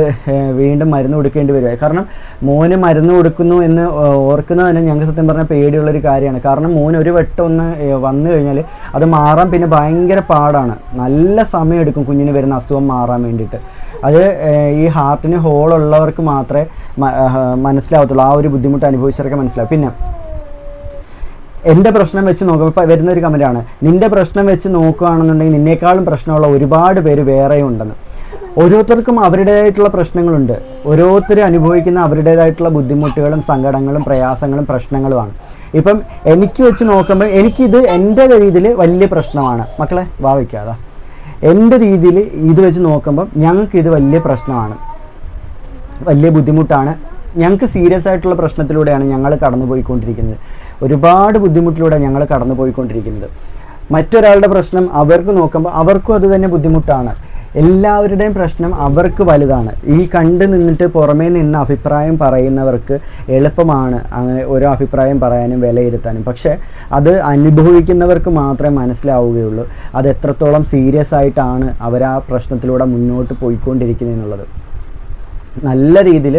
വീണ്ടും മരുന്ന് കൊടുക്കേണ്ടി വരുക. കാരണം മോന് മരുന്ന് കൊടുക്കുന്നു എന്ന് ഓർക്കുന്നത് തന്നെ ഞങ്ങൾക്ക് സത്യം പറഞ്ഞാൽ പേടിയുള്ളൊരു കാര്യമാണ്. കാരണം മോന് ഒരു വട്ടം ഒന്ന് വന്നു കഴിഞ്ഞാൽ അത് മാറാൻ പിന്നെ ഭയങ്കര പാടാണ്, നല്ല സമയമെടുക്കും കുഞ്ഞിന് വരുന്ന അസുഖം മാറാൻ വേണ്ടിയിട്ട്. അത് ഈ ഹാർട്ടിന് ഹോളുള്ളവർക്ക് മാത്രമേ മനസ്സിലാവത്തുള്ളൂ, ആ ഒരു ബുദ്ധിമുട്ട് അനുഭവിച്ചവർക്ക് മനസ്സിലാവും. പിന്നെ എൻ്റെ പ്രശ്നം വെച്ച് നോക്കുമ്പോൾ ഇപ്പോൾ വരുന്നൊരു കമൻറ്റാണ്, നിൻ്റെ പ്രശ്നം വെച്ച് നോക്കുകയാണെന്നുണ്ടെങ്കിൽ നിന്നേക്കാളും പ്രശ്നമുള്ള ഒരുപാട് പേര് വേറെയും ഉണ്ടെന്ന്. ഓരോരുത്തർക്കും അവരുടേതായിട്ടുള്ള പ്രശ്നങ്ങളുണ്ട്, ഓരോരുത്തരും അനുഭവിക്കുന്ന അവരുടേതായിട്ടുള്ള ബുദ്ധിമുട്ടുകളും സങ്കടങ്ങളും പ്രയാസങ്ങളും പ്രശ്നങ്ങളുമാണ്. ഇപ്പം എനിക്ക് വെച്ച് നോക്കുമ്പോൾ എനിക്കിത് എൻ്റെ രീതിയിൽ വലിയ പ്രശ്നമാണ്. മക്കളെ ഭാവിക്കാതെ എൻ്റെ രീതിയിൽ ഇത് വെച്ച് നോക്കുമ്പം ഞങ്ങൾക്കിത് വലിയ പ്രശ്നമാണ്, വലിയ ബുദ്ധിമുട്ടാണ്. ഞങ്ങൾക്ക് സീരിയസ് ആയിട്ടുള്ള പ്രശ്നത്തിലൂടെയാണ് ഞങ്ങൾ കടന്നു പോയിക്കൊണ്ടിരിക്കുന്നത്. ഒരുപാട് ബുദ്ധിമുട്ടിലൂടെ ഞങ്ങൾ കടന്നു പോയിക്കൊണ്ടിരിക്കുന്നത്. മറ്റൊരാളുടെ പ്രശ്നം അവർക്ക് നോക്കുമ്പോൾ അവർക്കും അത് തന്നെ ബുദ്ധിമുട്ടാണ്. എല്ലാവരുടെയും പ്രശ്നം അവർക്ക് വലുതാണ്. ഈ കണ്ടു നിന്നിട്ട് പുറമേ നിന്ന് അഭിപ്രായം പറയുന്നവർക്ക് എളുപ്പമാണ് അങ്ങനെ ഓരോ അഭിപ്രായം പറയാനും വിലയിരുത്താനും. പക്ഷേ അത് അനുഭവിക്കുന്നവർക്ക് മാത്രമേ മനസ്സിലാവുകയുള്ളൂ അത് എത്രത്തോളം സീരിയസ് ആയിട്ടാണ് അവർ ആ പ്രശ്നത്തിലൂടെ മുന്നോട്ട് പോയിക്കൊണ്ടിരിക്കുന്നത് എന്നുള്ളത്. നല്ല രീതിയിൽ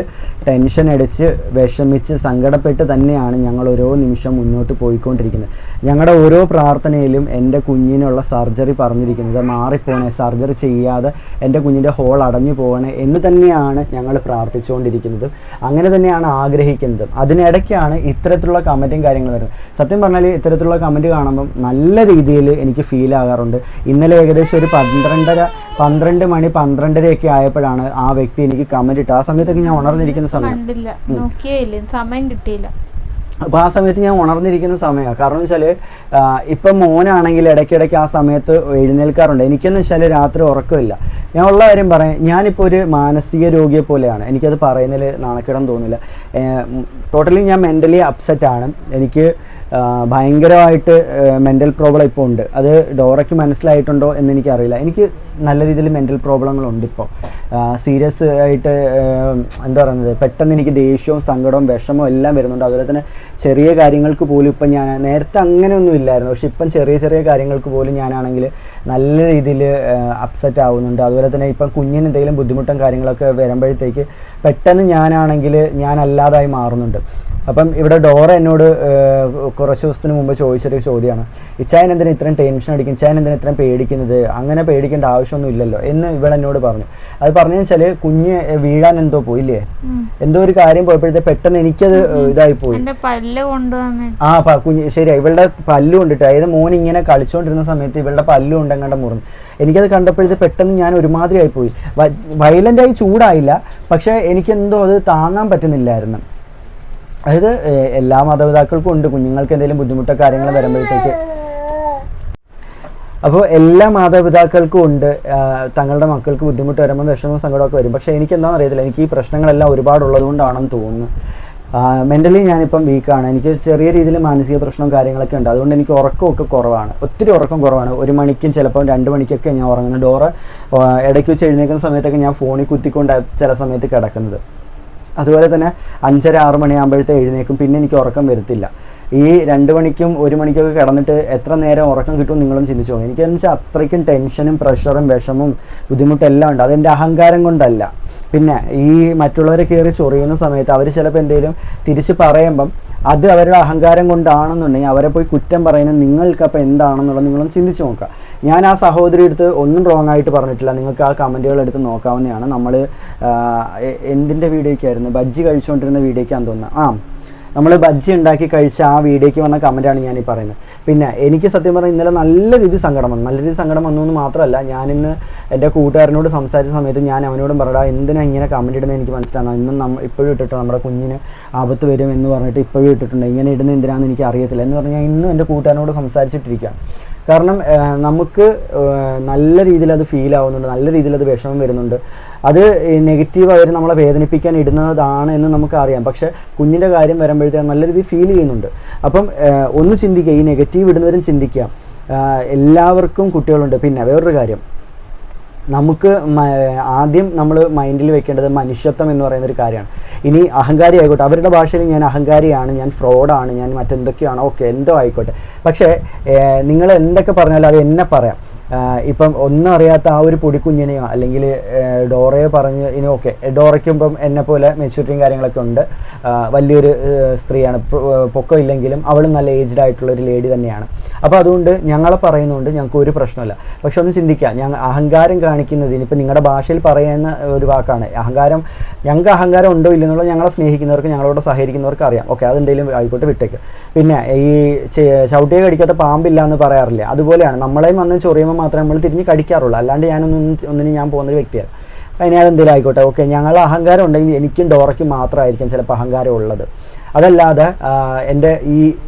ടെൻഷൻ അടിച്ച് വിഷമിച്ച് സങ്കടപ്പെട്ട് തന്നെയാണ് ഞങ്ങൾ ഓരോ നിമിഷം മുന്നോട്ട് പോയിക്കൊണ്ടിരിക്കുന്നത്. ഞങ്ങളുടെ ഓരോ പ്രാർത്ഥനയിലും എൻ്റെ കുഞ്ഞിനുള്ള സർജറി പറഞ്ഞിരിക്കുന്നത് മാറിപ്പോണേ, സർജറി ചെയ്യാതെ എൻ്റെ കുഞ്ഞിൻ്റെ ഹോൾ അടഞ്ഞു പോകണേ എന്ന് തന്നെയാണ് ഞങ്ങൾ പ്രാർത്ഥിച്ചുകൊണ്ടിരിക്കുന്നത്. അങ്ങനെ തന്നെയാണ് ആഗ്രഹിക്കുന്നത്. അതിനിടയ്ക്കാണ് ഇത്തരത്തിലുള്ള കമൻറ്റും കാര്യങ്ങളും വരുന്നത്. സത്യം പറഞ്ഞാൽ ഇത്തരത്തിലുള്ള കമൻറ്റ് കാണുമ്പം നല്ല രീതിയിൽ എനിക്ക് ഫീൽ ആകാറുണ്ട്. ഇന്നലെ ഏകദേശം ഒരു 12 മണി 12:30 ആയപ്പോഴാണ് ആ വ്യക്തി എനിക്ക് കമന്റ് ഇട്ട്. ആ സമയത്തൊക്കെ ഞാൻ ഉണർന്നിരിക്കുന്ന സമയം, സമയം കിട്ടിയില്ല. അപ്പോൾ ആ സമയത്ത് ഞാൻ ഉണർന്നിരിക്കുന്ന സമയമാണ്. കാരണം എന്ന് വെച്ചാൽ ഇപ്പം മോനാണെങ്കിൽ ഇടയ്ക്കിടയ്ക്ക് ആ സമയത്ത് എഴുന്നേൽക്കാറുണ്ട്. എനിക്കെന്ന് വെച്ചാൽ രാത്രി ഉറക്കമില്ല. ഞാൻ ഉള്ള കാര്യം പറയാം, ഞാനിപ്പോൾ ഒരു മാനസിക രോഗിയെ പോലെയാണ്. എനിക്കത് പറയുന്നതിൽ നാണക്കേടം തോന്നില്ല. ടോട്ടലി ഞാൻ മെൻ്റലി അപ്സെറ്റാണ്. എനിക്ക് ഭയങ്കരമായിട്ട് മെൻ്റൽ പ്രോബ്ലം ഇപ്പോൾ ഉണ്ട്. അത് ഡോറയ്ക്ക് മനസ്സിലായിട്ടുണ്ടോ എന്ന് എനിക്കറിയില്ല. എനിക്ക് നല്ല രീതിയിൽ മെൻ്റൽ പ്രോബ്ലങ്ങളുണ്ട് ഇപ്പോൾ. സീരിയസ് ആയിട്ട് എന്താ പറയുന്നത്, പെട്ടെന്ന് എനിക്ക് ദേഷ്യവും സങ്കടവും വിഷമവും എല്ലാം വരുന്നുണ്ട്. അതുപോലെ തന്നെ ചെറിയ കാര്യങ്ങൾക്ക് പോലും ഇപ്പം ഞാൻ നേരത്തെ അങ്ങനെയൊന്നും ഇല്ലായിരുന്നു, പക്ഷെ ഇപ്പം ചെറിയ ചെറിയ കാര്യങ്ങൾക്ക് പോലും ഞാനാണെങ്കിൽ നല്ല രീതിയിൽ അപ്സെറ്റ് ആവുന്നുണ്ട്. അതുപോലെ തന്നെ ഇപ്പം കുഞ്ഞിന് എന്തെങ്കിലും ബുദ്ധിമുട്ടും കാര്യങ്ങളൊക്കെ വരുമ്പോഴത്തേക്ക് പെട്ടെന്ന് ഞാനാണെങ്കിൽ ഞാനല്ലാതായി മാറുന്നുണ്ട്. അപ്പം ഇവിടെ ഡോറ എന്നോട് കുറച്ച് ദിവസത്തിന് മുമ്പ് ചോദിച്ചൊരു ചോദ്യമാണ്, ഇച്ചായൻ എന്തിനാ ഇത്രയും ടെൻഷൻ അടിക്കും, ഇച്ചായൻ എന്തിനാ ഇത്രയും പേടിക്കുന്നത്, അങ്ങനെ പേടിക്കേണ്ട ആവശ്യമൊന്നും ഇല്ലല്ലോ എന്ന് ഇവളെന്നോട് പറഞ്ഞു. അത് പറഞ്ഞതെന്ന് വെച്ചാൽ കുഞ്ഞ് വീഴാൻ എന്തോ പോയില്ലേ, എന്തോ ഒരു കാര്യം പോയപ്പോഴത്തെ പെട്ടെന്ന് എനിക്കത് ഇതായി പോയി. കുഞ്ഞ് ശരിയാ, ഇവളുടെ പല്ല് കൊണ്ടിട്ട്, അതായത് മോൻ ഇങ്ങനെ കളിച്ചുകൊണ്ടിരുന്ന സമയത്ത് ഇവളുടെ പല്ല് കൊണ്ടെങ്ങാണ്ട് മുറിഞ്ഞു. എനിക്കത് കണ്ടപ്പോഴത്തെ പെട്ടെന്ന് ഞാൻ ഒരുമാതിരി ആയിപ്പോയി. വയലൻ്റായി ചൂടായില്ല, പക്ഷേ എനിക്കെന്തോ അത് താങ്ങാൻ പറ്റുന്നില്ലായിരുന്നു. അതായത് എല്ലാ മാതാപിതാക്കൾക്കും ഉണ്ട് കുഞ്ഞുങ്ങൾക്ക് എന്തെങ്കിലും ബുദ്ധിമുട്ടോ കാര്യങ്ങൾ വരുമ്പോഴത്തേക്ക്. അപ്പോൾ എല്ലാ മാതാപിതാക്കൾക്കും ഉണ്ട് തങ്ങളുടെ മക്കൾക്ക് ബുദ്ധിമുട്ട് വരുമ്പോൾ വിഷമവും സങ്കടമൊക്കെ വരും. പക്ഷേ എനിക്കെന്താണെന്ന് അറിയത്തില്ല, എനിക്ക് ഈ പ്രശ്നങ്ങളെല്ലാം ഒരുപാടുള്ളത് കൊണ്ടാണെന്ന് തോന്നുന്നു. മെൻ്റലി ഞാനിപ്പം വീക്കാണ്. എനിക്ക് ചെറിയ രീതിയിൽ മാനസിക പ്രശ്നവും കാര്യങ്ങളൊക്കെ ഉണ്ട്. അതുകൊണ്ട് എനിക്ക് ഉറക്കമൊക്കെ കുറവാണ്, ഒത്തിരി ഉറക്കം കുറവാണ്. 1 മണിക്കും ചിലപ്പോൾ 2 മണിക്കൊക്കെ ഞാൻ ഉറങ്ങുന്നത്. ഡോറ ഇടയ്ക്ക് വെച്ച് എഴുന്നേൽക്കുന്ന സമയത്തൊക്കെ ഞാൻ ഫോണിൽ കുത്തിക്കൊണ്ട് ചില സമയത്ത് കിടക്കുന്നത്. അതുപോലെ തന്നെ 5:30-6 മണിയാകുമ്പോഴത്തെ എഴുന്നേക്കും, പിന്നെ എനിക്ക് ഉറക്കം വരത്തില്ല. ഈ 2 മണിക്കും 1 മണിക്കൊക്കെ കിടന്നിട്ട് എത്ര നേരം ഉറക്കം കിട്ടും നിങ്ങളും ചിന്തിച്ചു പോകും. എനിക്കെന്ന് വെച്ചാൽ അത്രയ്ക്കും ടെൻഷനും പ്രഷറും വിഷമവും ബുദ്ധിമുട്ടെല്ലാം ഉണ്ട്. അതെൻ്റെ അഹങ്കാരം കൊണ്ടല്ല. പിന്നെ ഈ മറ്റുള്ളവരെ കയറി ചൊറിയുന്ന സമയത്ത് അവർ ചിലപ്പോൾ എന്തെങ്കിലും തിരിച്ച് പറയുമ്പം അത് അവരുടെ അഹങ്കാരം കൊണ്ടാണെന്നുണ്ടെങ്കിൽ അവരെ പോയി കുറ്റം പറയുന്നത് നിങ്ങൾക്കപ്പോൾ എന്താണെന്നുള്ളത് നിങ്ങളൊന്ന് ചിന്തിച്ച് നോക്കുക. ഞാൻ ആ സഹോദരി എടുത്ത് ഒന്നും റോങ് ആയിട്ട് പറഞ്ഞിട്ടില്ല. നിങ്ങൾക്ക് ആ കമൻറ്റുകൾ എടുത്ത് നോക്കാവുന്നതാണ്. നമ്മൾ എന്തിൻ്റെ വീഡിയോയ്ക്കായിരുന്നു, ബജ്ജി കഴിച്ചുകൊണ്ടിരുന്ന വീഡിയോയ്ക്കാന്ന് തോന്നുന്നത്. നമ്മൾ ബജ്ജി ഉണ്ടാക്കി കഴിച്ച ആ വീഡിയോയ്ക്ക് വന്ന കമൻറ്റാണ് ഞാൻ ഈ പറയുന്നത്. പിന്നെ എനിക്ക് സത്യം പറഞ്ഞാൽ ഇന്നലെ നല്ല രീതിയിൽ സങ്കടം വന്നു എന്ന് മാത്രമല്ല, ഞാനിന്ന് എൻ്റെ കൂട്ടുകാരനോട് സംസാരിച്ച സമയത്ത് ഞാൻ അവനോടും പറയടാ എന്തിനാ ഇങ്ങനെ കമൻറ്റ് ഇടുന്നത് എനിക്ക് മനസ്സിലാകുന്നു, ഇന്നും ഇപ്പോഴും ഇട്ടിട്ടോ നമ്മുടെ കുഞ്ഞിന് ആപത്ത് വരും എന്ന് പറഞ്ഞിട്ട് ഇപ്പോഴും ഇട്ടിട്ടുണ്ട്, ഇങ്ങനെ ഇടുന്നത് എന്തിനാണെന്ന് എനിക്ക് അറിയത്തില്ല എന്ന് പറഞ്ഞാൽ ഇന്നും എൻ്റെ കൂട്ടുകാരനോട് സംസാരിച്ചിട്ടിരിക്കുകയാണ്. കാരണം നമുക്ക് നല്ല രീതിയിൽ അത് ഫീൽ ആവുന്നുണ്ട്, നല്ല രീതിയിൽ അത് വിഷമം വരുന്നുണ്ട്. അത് നെഗറ്റീവ് അവർ നമ്മളെ വേദനിപ്പിക്കാൻ ഇടുന്നതാണ് എന്ന് നമുക്കറിയാം. പക്ഷേ കുഞ്ഞിൻ്റെ കാര്യം വരുമ്പോഴത്തേക്ക് നല്ല രീതിയിൽ ഫീൽ ചെയ്യുന്നുണ്ട്. അപ്പം ഒന്ന് ചിന്തിക്കുക, ഈ നെഗറ്റീവ് ഇടുന്നവരും ചിന്തിക്കുക. എല്ലാവർക്കും കുട്ടികളുണ്ട്. പിന്നെ വേറൊരു കാര്യം, നമുക്ക് ആദ്യം നമ്മൾ മൈൻഡിൽ വെക്കേണ്ടത് മനുഷ്യത്വം എന്ന് പറയുന്നൊരു കാര്യമാണ്. ഇനി അഹങ്കാരി ആയിക്കോട്ടെ, അവരുടെ ഭാഷയിൽ ഞാൻ അഹങ്കാരിയാണ്, ഞാൻ ഫ്രോഡാണ്, ഞാൻ മറ്റെന്തൊക്കെയാണോ, ഓക്കെ എന്തോ ആയിക്കോട്ടെ. പക്ഷേ നിങ്ങൾ എന്തൊക്കെ പറഞ്ഞാലും അത് എന്നെ പറയാം. ഇപ്പം ഒന്നും അറിയാത്ത ആ ഒരു പൊടിക്കുഞ്ഞിനെയോ അല്ലെങ്കിൽ ഡോറയോ പറഞ്ഞ് ഇനി ഓക്കെ, ഡോറയ്ക്കും ഇപ്പം എന്നെ പോലെ മെച്യൂരിറ്റിയും കാര്യങ്ങളൊക്കെ ഉണ്ട്, വലിയൊരു സ്ത്രീയാണ്, പൊക്കം ഇല്ലെങ്കിലും അവളും നല്ല ഏജ്ഡ് ആയിട്ടുള്ളൊരു ലേഡി തന്നെയാണ്. അപ്പോൾ അതുകൊണ്ട് ഞങ്ങളെ പറയുന്നതുകൊണ്ട് ഞങ്ങൾക്ക് ഒരു പ്രശ്നമില്ല. പക്ഷെ ഒന്ന് ചിന്തിക്കുക, അഹങ്കാരം കാണിക്കുന്നതിന് ഇപ്പം നിങ്ങളുടെ ഭാഷയിൽ പറയുന്ന ഒരു വാക്കാണ് അഹങ്കാരം. ഞങ്ങൾക്ക് അഹങ്കാരം ഉണ്ടോ ഇല്ലെന്നുള്ള ഞങ്ങളെ സ്നേഹിക്കുന്നവർക്ക് ഞങ്ങളോട് സഹകരിക്കുന്നവർക്ക് അറിയാം. ഓക്കെ, അതെന്തെങ്കിലും ആയിക്കോട്ടെ, വിട്ടേക്ക്. പിന്നെ ഈ ചവിട്ടിയെ കടിക്കാത്ത പാമ്പില്ല എന്ന് പറയാറില്ലേ, അതുപോലെയാണ് നമ്മളെയും വന്ന് ചൊറിയുമ്പോൾ മാത്രമേ നമ്മൾ തിരിഞ്ഞ് കടിക്കാറുള്ളൂ. അല്ലാണ്ട് ഒന്നിനും ഞാൻ പോകുന്നൊരു വ്യക്തിയാണ്. അതിന് അതെന്തെങ്കിലും ആയിക്കോട്ടെ. ഓക്കെ, ഞങ്ങൾ അഹങ്കാരം ഉണ്ടെങ്കിൽ എനിക്കും ഡോറയ്ക്കും മാത്രമായിരിക്കും ചിലപ്പോൾ അഹങ്കാരം ഉള്ളത്. അതല്ലാതെ എൻ്റെ ഈ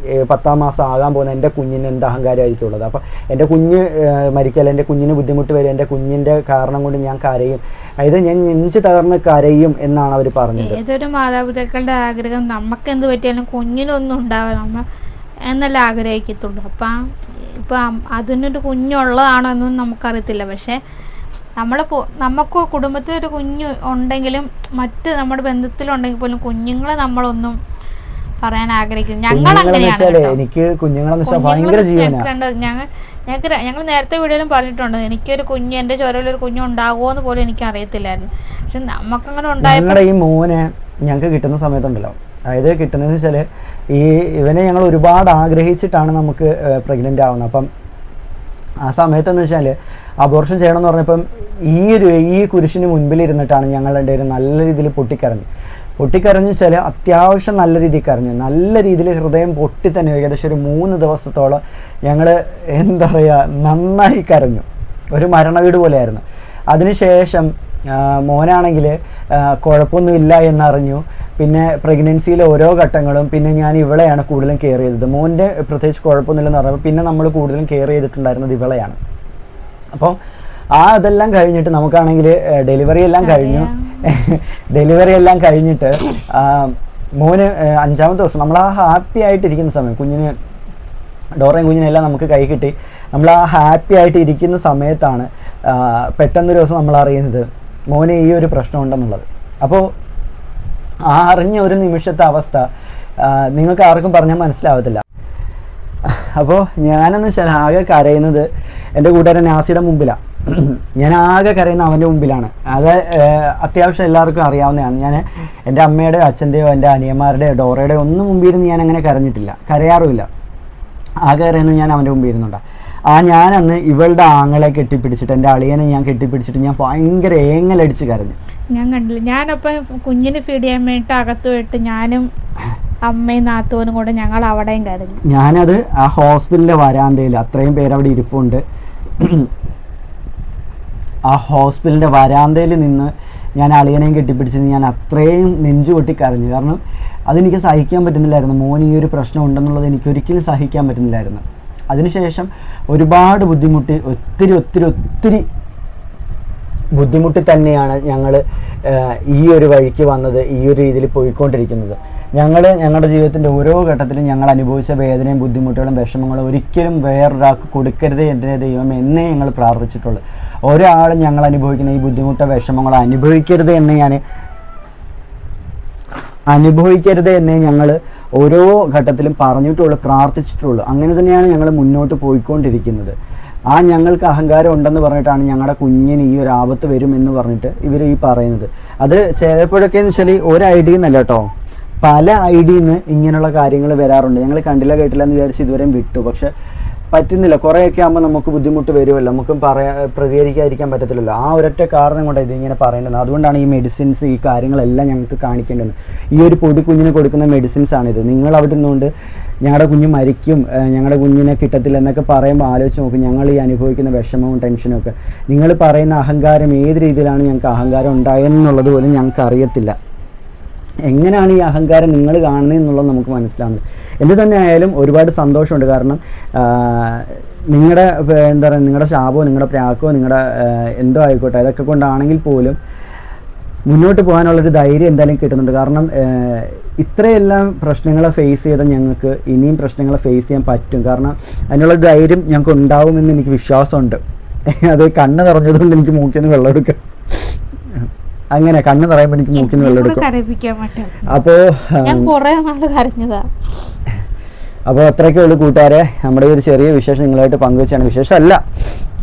10ാം മാസം ആകാൻ പോകുന്ന എൻ്റെ കുഞ്ഞിന് എന്ത് അഹങ്കാരമായിരിക്കും ഉള്ളത്. അപ്പം എൻ്റെ കുഞ്ഞ് മരിക്കല്ല, എൻ്റെ കുഞ്ഞിന് ബുദ്ധിമുട്ട് വരും, എൻ്റെ കുഞ്ഞിൻ്റെ കാരണം കൊണ്ട് ഞാൻ കരയും, അതായത് ഞാൻ നെഞ്ച് തകർന്ന് കരയും എന്നാണ് അവർ പറഞ്ഞത്. ഏതൊരു മാതാപിതാക്കളുടെ ആഗ്രഹം നമുക്ക് എന്ത് പറ്റിയാലും കുഞ്ഞിനൊന്നും ഉണ്ടാവില്ല നമ്മൾ എന്നല്ല ആഗ്രഹിക്കത്തുള്ളൂ. ഇപ്പം അതിനൊരു കുഞ്ഞുള്ളതാണോ എന്നൊന്നും നമുക്കറിയത്തില്ല. പക്ഷേ നമുക്ക് കുടുംബത്തിൽ ഒരു കുഞ്ഞ് ഉണ്ടെങ്കിലും മറ്റ് നമ്മുടെ ബന്ധത്തിലുണ്ടെങ്കിൽ പോലും കുഞ്ഞുങ്ങളെ നമ്മളൊന്നും പറയാൻ ആഗ്രഹിക്കുന്നു. ഞങ്ങൾ അങ്ങനെയാണ്. എനിക്ക് കുഞ്ഞുങ്ങളെന്ന് വെച്ചാൽ ഭയങ്കര ജീവനാണ്. ഞങ്ങൾ നേരത്തെ വീഡിയോയിലും പറഞ്ഞിട്ടുണ്ട്, എനിക്കൊരു കുഞ്ഞ്, എൻ്റെ ചോരയിലൊരു കുഞ്ഞ് ഉണ്ടാകുമോ എന്ന് പോലും എനിക്ക് അറിയത്തില്ലായിരുന്നു. പക്ഷെ നമുക്കങ്ങനെ ഉണ്ടായപ്പോൾ ഈ മോനെ ഞങ്ങൾക്ക് കിട്ടുന്ന സമയത്തുണ്ടല്ലോ, അതായത് കിട്ടുന്നതെന്ന് വെച്ചാൽ ഇവനെ ഞങ്ങൾ ഒരുപാട് ആഗ്രഹിച്ചിട്ടാണ് നമുക്ക് പ്രഗ്നൻ്റ് ആവുന്നത്. അപ്പം ആ സമയത്തെന്ന് വെച്ചാൽ അബോർഷൻ ചെയ്യണമെന്ന് പറഞ്ഞപ്പം ഈ കുരിശിന് മുൻപിലിരുന്നിട്ടാണ് ഞങ്ങളുടെ നല്ല രീതിയിൽ പൊട്ടിക്കരഞ്ഞു വെച്ചാൽ അത്യാവശ്യം നല്ല രീതിയിൽ കരഞ്ഞു, നല്ല രീതിയിൽ ഹൃദയം പൊട്ടി തന്നെ. ഏകദേശം ഒരു 3 ദിവസത്തോളം ഞങ്ങൾ എന്താ പറയുക നന്നായി കരഞ്ഞു, ഒരു മരണവീട് പോലെയായിരുന്നു. അതിനുശേഷം മോനാണെങ്കിൽ കുഴപ്പമൊന്നുമില്ല എന്നറിഞ്ഞു. പിന്നെ പ്രഗ്നൻസിയിലെ ഓരോ ഘട്ടങ്ങളും പിന്നെ ഞാൻ ഇവളെയാണ് കൂടുതലും കെയർ ചെയ്തത്. മോൻ്റെ പ്രത്യേകിച്ച് കുഴപ്പമൊന്നുമില്ലെന്ന് പറഞ്ഞപ്പോൾ പിന്നെ നമ്മൾ കൂടുതലും കെയർ ചെയ്തിട്ടുണ്ടായിരുന്നത് ഇവളെയാണ്. അപ്പം അതെല്ലാം കഴിഞ്ഞിട്ട് നമുക്കാണെങ്കിൽ ഡെലിവറി എല്ലാം കഴിഞ്ഞിട്ട് മോന് 5ാമത്തെ ദിവസം നമ്മൾ ആ ഹാപ്പി ആയിട്ടിരിക്കുന്ന സമയം, കുഞ്ഞിന് ഡോറയും കുഞ്ഞിനെല്ലാം നമുക്ക് കൈ കിട്ടി, നമ്മൾ ആ ഹാപ്പി ആയിട്ട് ഇരിക്കുന്ന സമയത്താണ് പെട്ടെന്നൊരു ദിവസം നമ്മൾ അറിയുന്നത് മോന് ഈ ഒരു പ്രശ്നം ഉണ്ടെന്നുള്ളത്. അപ്പോൾ ആ അറിഞ്ഞ ഒരു നിമിഷത്തെ അവസ്ഥ നിങ്ങൾക്ക് ആർക്കും പറഞ്ഞാൽ മനസ്സിലാവത്തില്ല. അപ്പോൾ ഞാനെന്ന് വെച്ചാൽ ആകെ കരയുന്നത് എൻ്റെ കൂട്ടുകാരൻ നാസിയുടെ മുമ്പിലാണ്. ഞാൻ ആകെ കരയുന്ന അവൻ്റെ മുമ്പിലാണ്. അത് അത്യാവശ്യം എല്ലാവർക്കും അറിയാവുന്നതാണ്. ഞാൻ എൻ്റെ അമ്മയുടെയോ അച്ഛൻ്റെയോ എൻ്റെ അനിയന്മാരുടെയോ ഡോറയുടെയോ ഒന്നും മുമ്പിരുന്ന് ഞാൻ അങ്ങനെ കരയാറുമില്ല. ആകെ കരയുന്നത് ഞാൻ അവൻ്റെ മുമ്പിൽ ഇരുന്നുണ്ട്. ഞാനന്ന് ഇവളുടെ ആങ്ങളെ കെട്ടിപ്പിടിച്ചിട്ട്, എൻ്റെ അളിയനെ ഞാൻ കെട്ടിപ്പിടിച്ചിട്ട് ഞാൻ ഭയങ്കര ഏങ്ങലടിച്ച് കരഞ്ഞു. ഞാൻ കണ്ടില്ല, ഞാനപ്പം കുഞ്ഞിന് ഫീഡ് ചെയ്യാൻ വേണ്ടിയിട്ട് അകത്ത് പോയിട്ട് ഞാനും അമ്മയും നാത്തൂനും കൂടെ ഞങ്ങൾ അവിടെയും കരഞ്ഞു. ഞാനത് ആ ഹോസ്പിറ്റലിൻ്റെ വരാന്തയിൽ, അത്രയും പേരവിടെ ഇരിപ്പുണ്ട്, ആ ഹോസ്പിറ്റലിൻ്റെ വരാന്തയിൽ നിന്ന് ഞാൻ അളിയനെയും കെട്ടിപ്പിടിച്ചത് ഞാൻ അത്രയും നെഞ്ചു പൊട്ടി കരഞ്ഞു. കാരണം അതെനിക്ക് സഹിക്കാൻ പറ്റുന്നില്ലായിരുന്നു. മോന് ഈ ഒരു പ്രശ്നം ഉണ്ടെന്നുള്ളത് എനിക്ക് ഒരിക്കലും സഹിക്കാൻ പറ്റുന്നില്ലായിരുന്നു. അതിനുശേഷം ഒരുപാട് ബുദ്ധിമുട്ടി, ഒത്തിരി ബുദ്ധിമുട്ടി തന്നെയാണ് ഞങ്ങൾ ഈ ഒരു വഴിക്ക് വന്നത്, ഈ ഒരു രീതിയിൽ പോയിക്കൊണ്ടിരിക്കുന്നത്. ഞങ്ങളുടെ ജീവിതത്തിൻ്റെ ഓരോ ഘട്ടത്തിലും ഞങ്ങൾ അനുഭവിച്ച വേദനയും ബുദ്ധിമുട്ടുകളും വിഷമങ്ങളും ഒരിക്കലും വേറൊരാൾക്ക് കൊടുക്കരുതേ എൻ്റെ ദൈവം എന്നേ ഞങ്ങൾ പ്രാർത്ഥിച്ചിട്ടുള്ളൂ. ഒരാളും ഞങ്ങൾ അനുഭവിക്കുന്ന ഈ ബുദ്ധിമുട്ടോ വിഷമങ്ങളോ അനുഭവിക്കരുത് എന്നേ ഞങ്ങൾ ഓരോ ഘട്ടത്തിലും പറഞ്ഞിട്ടുള്ളൂ, പ്രാർത്ഥിച്ചിട്ടുള്ളൂ. അങ്ങനെ തന്നെയാണ് ഞങ്ങൾ മുന്നോട്ട് പോയിക്കൊണ്ടിരിക്കുന്നത്. ഞങ്ങൾക്ക് അഹങ്കാരം ഉണ്ടെന്ന് പറഞ്ഞിട്ടാണ് ഞങ്ങളുടെ കുഞ്ഞിന് ഈ ഒരു ആപത്ത് വരും എന്ന് പറഞ്ഞിട്ട് ഇവർ ഈ പറയുന്നത്. അത് ചിലപ്പോഴൊക്കെ എന്ന് വെച്ചാൽ ഒരു ഐഡിയ എന്നല്ല കേട്ടോ, പല ഐഡിയിൽ നിന്ന് ഇങ്ങനെയുള്ള കാര്യങ്ങൾ വരാറുണ്ട്. ഞങ്ങൾ കണ്ടില്ല കേട്ടില്ല എന്ന് വിചാരിച്ച് ഇതുവരെയും വിട്ടു. പക്ഷെ പറ്റുന്നില്ല, കുറേയൊക്കെ ആകുമ്പോൾ നമുക്ക് ബുദ്ധിമുട്ട് വരുമല്ലോ, നമുക്കും പ്രതികരിക്കാതിരിക്കാൻ പറ്റത്തില്ലല്ലോ. ആ ഒരൊറ്റ കാരണം കൊണ്ടാണ് ഇതിങ്ങനെ പറയേണ്ടത്. അതുകൊണ്ടാണ് ഈ മെഡിസിൻസ്, ഈ കാര്യങ്ങളെല്ലാം ഞങ്ങൾക്ക് കാണിക്കേണ്ടത്. ഈ ഒരു പൊടി കുഞ്ഞിന് കൊടുക്കുന്ന മെഡിസിൻസാണിത്. നിങ്ങൾ അവിടെ നിന്നുകൊണ്ട് ഞങ്ങളുടെ കുഞ്ഞ് മരിക്കും, ഞങ്ങളുടെ കുഞ്ഞിനെ കിട്ടത്തില്ല എന്നൊക്കെ പറയുമ്പോൾ ആലോചിച്ച് നോക്കും ഞങ്ങൾ ഈ അനുഭവിക്കുന്ന വിഷമവും ടെൻഷനും ഒക്കെ. നിങ്ങൾ പറയുന്ന അഹങ്കാരം ഏത് രീതിയിലാണ് ഞങ്ങൾക്ക് അഹങ്കാരം ഉണ്ടായെന്നുള്ളത് പോലും ഞങ്ങൾക്ക് അറിയത്തില്ല. എങ്ങനെയാണ് ഈ അഹങ്കാരം നിങ്ങൾ കാണുന്നത് എന്നുള്ളത് നമുക്ക് മനസ്സിലാവുന്നത്. എന്ത് തന്നെ ആയാലും ഒരുപാട് സന്തോഷമുണ്ട്. കാരണം നിങ്ങളുടെ എന്താ പറയുക, നിങ്ങളുടെ ശാപമോ നിങ്ങളുടെ പ്രാക്കോ നിങ്ങളുടെ എന്തോ ആയിക്കോട്ടെ, അതൊക്കെ കൊണ്ടാണെങ്കിൽ പോലും മുന്നോട്ട് പോകാനുള്ളൊരു ധൈര്യം എന്തായാലും കിട്ടുന്നുണ്ട്. കാരണം ഇത്രയെല്ലാം പ്രശ്നങ്ങളെ ഫേസ് ചെയ്ത ഞങ്ങൾക്ക് ഇനിയും പ്രശ്നങ്ങളെ ഫേസ് ചെയ്യാൻ പറ്റും. കാരണം അതിനുള്ള ധൈര്യം ഞങ്ങൾക്ക് ഉണ്ടാവുമെന്ന് എനിക്ക് വിശ്വാസമുണ്ട്. അത് കണ്ണ് നിറഞ്ഞതുകൊണ്ട് എനിക്ക് മൂക്കിന്ന് വെള്ളം എടുക്കാം. അങ്ങനെ കണ്ണ് നിറയുമ്പോൾ എനിക്ക് മൂക്കിന്ന് വെള്ളം എടുക്കും. അപ്പോൾ അത്രയൊക്കെ ഉള്ളൂ കൂട്ടുകാരെ. നമ്മുടെ ഈ ഒരു ചെറിയ വിശേഷം നിങ്ങളായിട്ട് പങ്കുവെച്ചാണ്. വിശേഷമല്ല,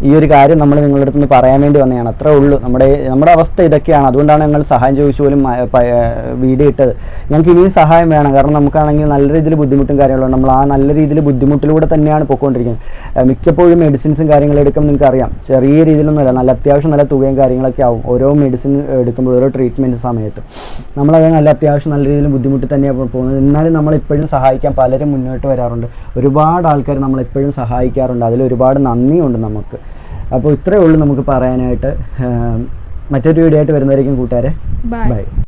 ഈ ഒരു കാര്യം നമ്മൾ നിങ്ങളുടെ അടുത്ത് നിന്ന് പറയാൻ വേണ്ടി വന്നതാണ്. അത്രേ ഉള്ളൂ. നമ്മുടെ അവസ്ഥ ഇതൊക്കെയാണ്. അതുകൊണ്ടാണ് ഞങ്ങൾ സഹായം ചോദിച്ചു പോലും വീഡിയോ ഇട്ടത്. ഞങ്ങൾക്ക് ഇനിയും സഹായം വേണം. കാരണം നമുക്കാണെങ്കിൽ നല്ല രീതിയിൽ ബുദ്ധിമുട്ടും കാര്യങ്ങളുണ്ട്. നമ്മൾ ആ നല്ല രീതിയിൽ ബുദ്ധിമുട്ടിലൂടെ തന്നെയാണ് പോയിക്കൊണ്ടിരിക്കുന്നത്. മിക്കപ്പോഴും മെഡിസിൻസും കാര്യങ്ങളും എടുക്കുമ്പോൾ നിങ്ങൾക്ക് അറിയാം, ചെറിയ രീതിയിലൊന്നുമല്ല, നല്ല അത്യാവശ്യം നല്ല തുകയും കാര്യങ്ങളൊക്കെ ആവും ഓരോ മെഡിസിൻ എടുക്കുമ്പോൾ, ഓരോ ട്രീറ്റ്മെൻറ്റ് സമയത്ത്. നമ്മളത് നല്ല അത്യാവശ്യം നല്ല രീതിയിൽ ബുദ്ധിമുട്ടി തന്നെയാണ് പോകുന്നത്. എന്നാലും നമ്മളെപ്പോഴും സഹായിക്കാൻ പലരും മുന്നോട്ട് വരാറുണ്ട്. ഒരുപാട് ആൾക്കാർ നമ്മളെപ്പോഴും സഹായിക്കാറുണ്ട്. അതിലൊരുപാട് നന്ദിയുണ്ട് നമുക്ക്. അപ്പോൾ ഇത്രയേ ഉള്ളൂ നമുക്ക് പറയാനായിട്ട്. മറ്റൊരു വീഡിയോ ആയിട്ട് വരുന്നതായിരിക്കും കൂട്ടുകാരെ. ബൈ.